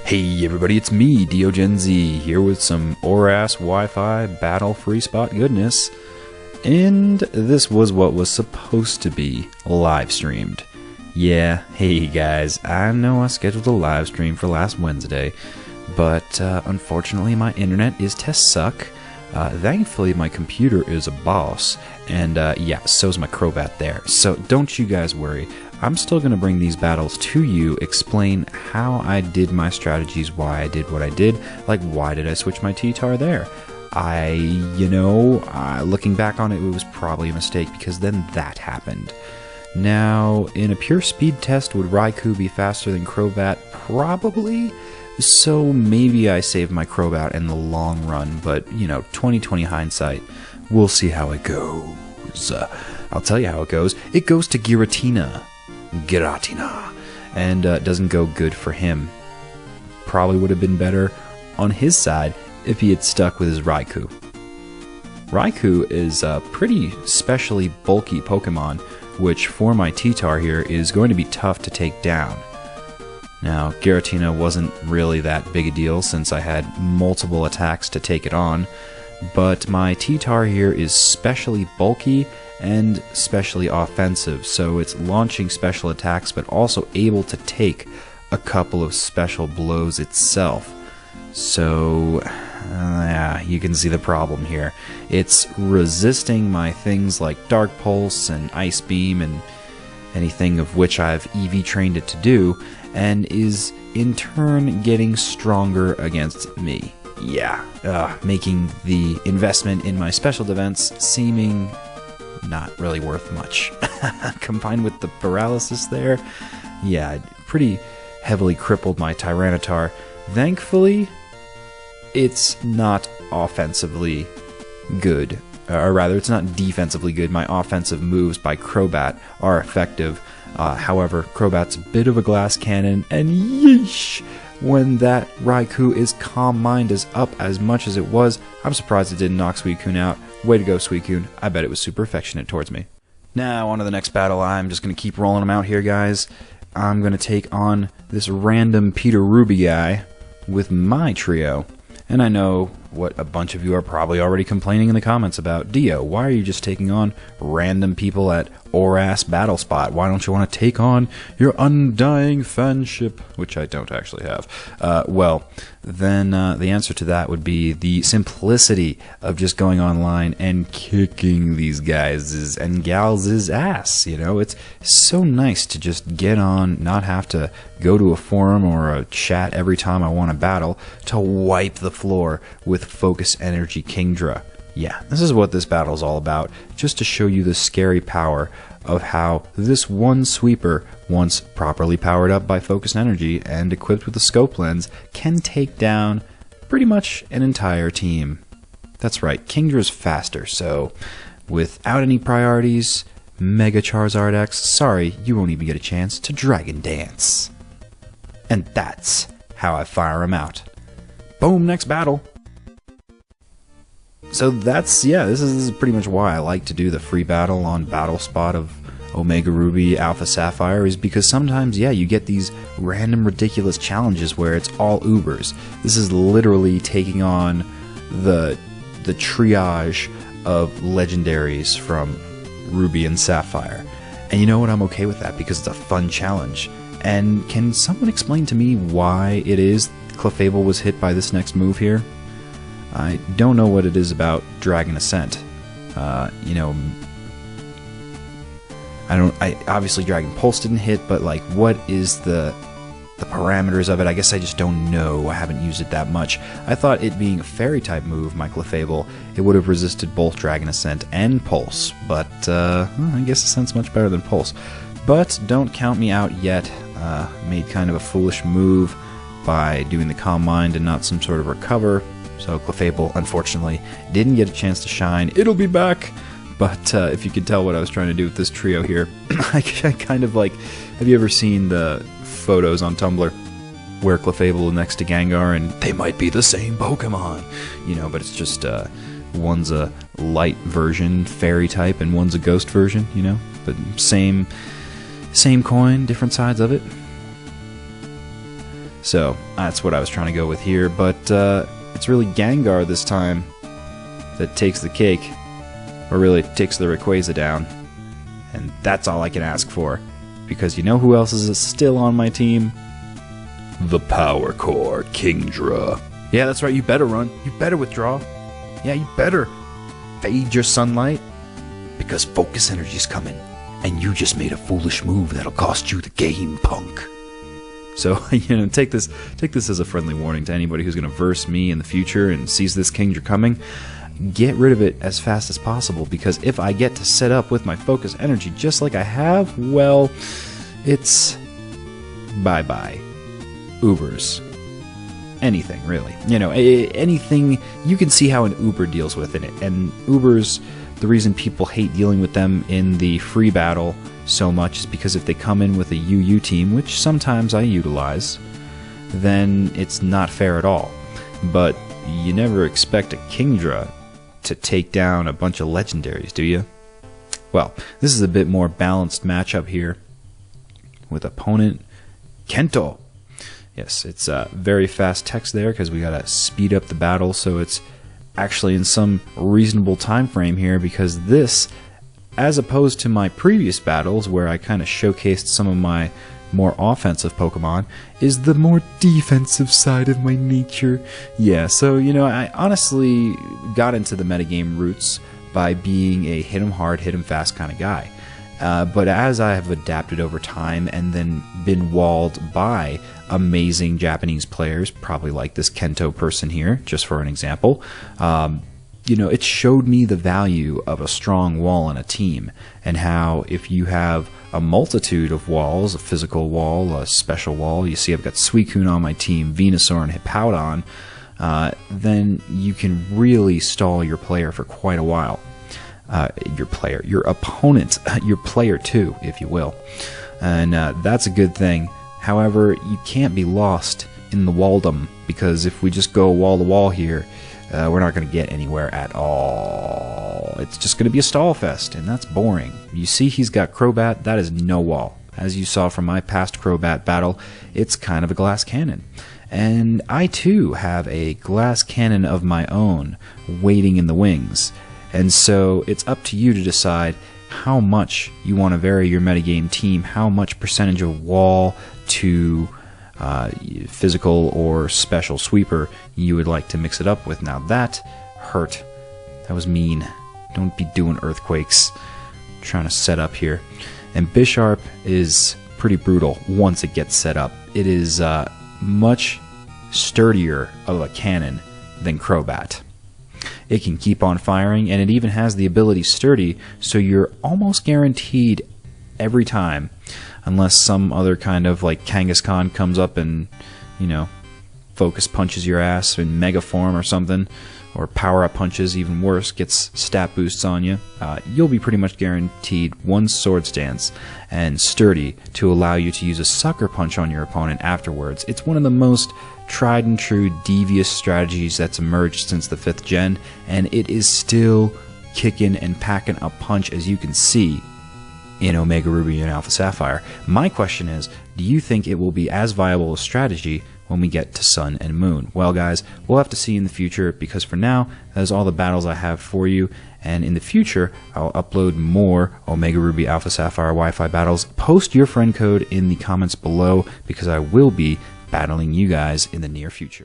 Hey everybody, it's me, DeoGenZ, here with some ORAS Wi-Fi battle free spot goodness. And this was what was supposed to be live streamed. Yeah, hey guys, I know I scheduled a live stream for last Wednesday, but unfortunately my internet is to suck. Thankfully my computer is a boss, and yeah, so's my Crobat there. So don't you guys worry. I'm still going to bring these battles to you, explain how I did my strategies, why I did what I did, like why did I switch my T-Tar there. Looking back on it, it was probably a mistake because then that happened. Now, in a pure speed test, would Raikou be faster than Crobat? Probably. So maybe I saved my Crobat in the long run, but, 2020 hindsight, we'll see how it goes. I'll tell you how it goes. It goes to Giratina, and doesn't go good for him. Probably would have been better on his side if he had stuck with his Raikou. Raikou is a pretty specially bulky Pokemon, which for my T-Tar here is going to be tough to take down. Now, Giratina wasn't really that big a deal since I had multiple attacks to take it on, but my T-Tar here is specially bulky and specially offensive, so it's launching special attacks but also able to take a couple of special blows itself. So, yeah, you can see the problem here. It's resisting my things like Dark Pulse and Ice Beam and anything of which I've EV trained it to do, and is in turn getting stronger against me. Yeah, making the investment in my special defense seeming not really worth much. Combined with the paralysis there, yeah, pretty heavily crippled my Tyranitar. Thankfully, it's not offensively good. Or rather, it's not defensively good. My offensive moves by Crobat are effective. However, Crobat's a bit of a glass cannon, and yeesh! When that Raikou is Calm Mind is up as much as it was, I'm surprised it didn't knock Suicune out. Way to go, Suicune. I bet it was super affectionate towards me. Now, on to the next battle. I'm just going to keep rolling them out here, guys. I'm going to take on this random Peter Ruby guy with my trio. And I know what a bunch of you are probably already complaining in the comments about. Dio, why are you just taking on random people at ORAS Battle Spot? Why don't you want to take on your undying fanship? Which I don't actually have. Well, then the answer to that would be the simplicity of just going online and kicking these guys' and gals' ass. It's so nice to just get on, not have to go to a forum or a chat every time I want to battle, to wipe the floor with Focus Energy Kingdra. Yeah, this is what this battle is all about, just to show you the scary power of how this one sweeper, once properly powered up by Focus Energy and equipped with the scope lens, can take down pretty much an entire team. That's right, Kingdra's faster, so without any priorities, Mega Charizard X, sorry, you won't even get a chance to Dragon Dance. And that's how I fire him out. Boom, next battle. So this is pretty much why I like to do the free battle on Battle Spot of Omega Ruby, Alpha Sapphire, is because sometimes, you get these random ridiculous challenges where it's all Ubers. This is literally taking on the triage of legendaries from Ruby and Sapphire. And you know what, I'm okay with that because it's a fun challenge. And can someone explain to me why it is Clefable was hit by this next move here? I don't know what it is about Dragon Ascent. Obviously Dragon Pulse didn't hit, but like, what is the parameters of it? I guess I just don't know. I haven't used it that much. I thought it being a fairy type move, my Clefable, it would have resisted both Dragon Ascent and Pulse, but I guess Ascent's much better than Pulse. But don't count me out yet. Made kind of a foolish move by doing the Calm Mind and not some sort of recover. So Clefable, unfortunately, didn't get a chance to shine. It'll be back! But if you could tell what I was trying to do with this trio here, I kind of like... Have you ever seen the photos on Tumblr where Clefable is next to Gengar and they might be the same Pokemon? But it's just one's a light version, fairy type, and one's a ghost version, But same coin, different sides of it. So that's what I was trying to go with here, but it's really Gengar this time that takes the cake, or really takes the Rayquaza down, and that's all I can ask for, because you know who else is still on my team? The Power Core Kingdra. Yeah, that's right, you better run, you better withdraw, yeah, you better fade your sunlight, because focus energy's coming, and you just made a foolish move that'll cost you the game, punk. So, you know, take this as a friendly warning to anybody who's going to verse me in the future and sees this Kingdra coming. Get rid of it as fast as possible, because if I get to set up with my focus energy just like I have, well, it's bye-bye. Ubers. Anything, really. You know, anything, you can see how an Uber deals with it. And Ubers, the reason people hate dealing with them in the free battle so much is because if they come in with a UU team, which sometimes I utilize, then it's not fair at all. But you never expect a Kingdra to take down a bunch of legendaries, do you? Well, this is a bit more balanced matchup here with opponent Kento. Yes, it's very fast text there because we gotta speed up the battle, so it's actually in some reasonable time frame here, because this, as opposed to my previous battles where I kind of showcased some of my more offensive Pokemon, is the more defensive side of my nature. Yeah, so, you know, I honestly got into the metagame roots by being a hit 'em hard, hit 'em fast kind of guy. But as I have adapted over time and then been walled by amazing Japanese players, probably like this Kento person here, just for an example, you know, it showed me the value of a strong wall in a team, and how if you have a multitude of walls, a physical wall, a special wall, you see I've got Suicune on my team, Venusaur and Hippowdon, then you can really stall your player for quite a while. Your opponent, your player too, if you will. And that's a good thing. However, you can't be lost in the walldom, because if we just go wall to wall here, we're not going to get anywhere at all. It's just going to be a stall fest, and that's boring. You see he's got Crobat, that is no wall. As you saw from my past Crobat battle, it's kind of a glass cannon. And I too have a glass cannon of my own waiting in the wings. And so it's up to you to decide how much you want to vary your metagame team, how much percentage of wall to physical or special sweeper you would like to mix it up with. Now that hurt. That was mean. Don't be doing earthquakes. I'm trying to set up here. And Bisharp is pretty brutal once it gets set up. It is much sturdier of a cannon than Crobat. It can keep on firing, and it even has the ability Sturdy, so you're almost guaranteed every time, unless some other kind of like Kangaskhan comes up and, you know, focus punches your ass in Mega Form or something, or Power Up punches, even worse, gets stat boosts on you. You'll be pretty much guaranteed one Sword Stance and Sturdy to allow you to use a Sucker Punch on your opponent afterwards. It's one of the most tried and true devious strategies that's emerged since the 5th gen, and it is still kicking and packing a punch, as you can see in Omega Ruby and Alpha Sapphire. My question is, do you think it will be as viable a strategy when we get to Sun and Moon? Well guys, we'll have to see in the future, because for now, that is all the battles I have for you, and in the future, I'll upload more Omega Ruby Alpha Sapphire Wi-Fi battles. Post your friend code in the comments below, because I will be battling you guys in the near future.